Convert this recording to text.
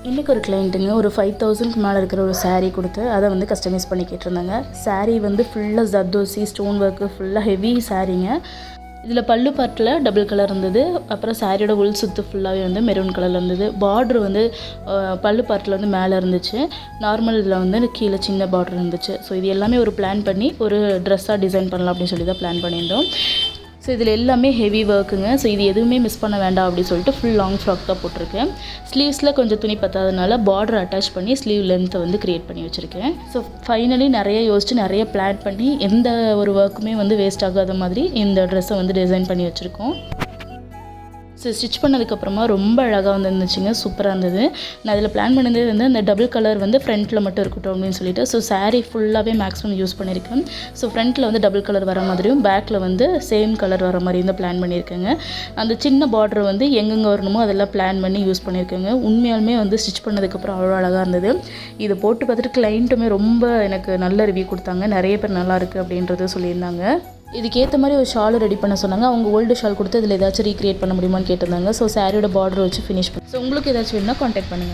இன்றைக்கி ஒரு கிளைண்ட்டுங்க ஒரு 5000க்கு மேலே இருக்கிற ஒரு saree கொடுத்து அதை வந்து கஸ்டமைஸ் பண்ணி கேட்டிருந்தாங்க. saree வந்து ஃபுல்லாக ஜர்தோசி ஸ்டோன் ஒர்க்கு ஃபுல்லாக ஹெவி சாரீங்க. இதில் பல்லு பார்ட்டில் டபுள் கலர் இருந்தது. அப்புறம் சாரியோட உள் சுத்து ஃபுல்லாகவே வந்து மெரூன் கலரில் இருந்தது. பார்ட்ரு வந்து பல்லு பார்ட்டில் வந்து மேலே இருந்துச்சு. நார்மல் இதில் வந்து கீழே சின்ன பார்டர் இருந்துச்சு. ஸோ இது எல்லாமே ஒரு பிளான் பண்ணி ஒரு ட்ரெஸ்ஸாக டிசைன் பண்ணலாம் அப்படின்னு சொல்லி தான் பிளான் பண்ணியிருந்தோம். ஸோ இதில் எல்லாமே ஹெவி ஒர்க்குங்க. ஸோ இது எதுவுமே மிஸ் பண்ண வேண்டாம் அப்படின்னு சொல்லிட்டு ஃபுல் லாங் ஃப்ராக் தான் போட்டிருக்கேன். ஸ்லீவ்ஸில் கொஞ்சம் துணி பத்தாதனால பார்டர் அட்டாச் பண்ணி ஸ்லீவ் லென்த்தை வந்து க்ரியேட் பண்ணி வச்சுருக்கேன். ஸோ ஃபைனலி நிறைய யோசித்து நிறைய பிளான் பண்ணி எந்த ஒரு ஒர்க்குமே வந்து வேஸ்ட் ஆகாத மாதிரி இந்த ட்ரெஸ்ஸை வந்து டிசைன் பண்ணி வச்சுருக்கோம். ஸோ ஸ்டிச் பண்ணதுக்கப்புறமா ரொம்ப அழகாக வந்துருந்துச்சுங்க. சூப்பராக இருந்தது. நான் இதில் பிளான் பண்ணது வந்து அந்த டபுள் கலர் வந்து ஃப்ரண்ட்டில் மட்டும் இருக்கட்டும் அப்படின்னு சொல்லிட்டு ஸோ saree ஃபுல்லாகவே மேக்ஸிமம் யூஸ் பண்ணியிருக்கேன். ஸோ ஃப்ரண்ட்டில் வந்து டபுள் கலர் வர மாதிரியும் பேக்கில் வந்து சேம் கலர் வர மாதிரி வந்து பிளான் பண்ணியிருக்கேங்க. அந்த சின்ன பார்டர் வந்து எங்கெங்கே வரணுமோ அதெல்லாம் பிளான் பண்ணி யூஸ் பண்ணியிருக்கேங்க. உண்மையாலுமே வந்து ஸ்டிச் பண்ணதுக்கப்புறம் அவ்வளோ அழகாக இருந்தது. இதை போட்டு பார்த்துட்டு கிளைண்ட்டுமே ரொம்ப எனக்கு நல்ல ரிவ்யூ கொடுத்தாங்க. நிறைய பேர் நல்லா இருக்குது அப்படின்றத சொல்லியிருந்தாங்க. இதுக்கேற்ற மாதிரி ஒரு ஷால் ரெடி பண்ண சொன்னாங்க. அவங்க ஓல்டு ஷால் கொடுத்து இதில் ஏதாச்சும் ரீக்ரியேட் பண்ண முடியுமான்னு கேட்டிருந்தாங்க. ஸோ சாரியோட பார்டர் வச்சு ஃபினிஷ் பண்ணி. ஸோ உங்களுக்கு ஏதாச்சும் வேணும்னா கான்டாக்ட் பண்ணுங்கள்.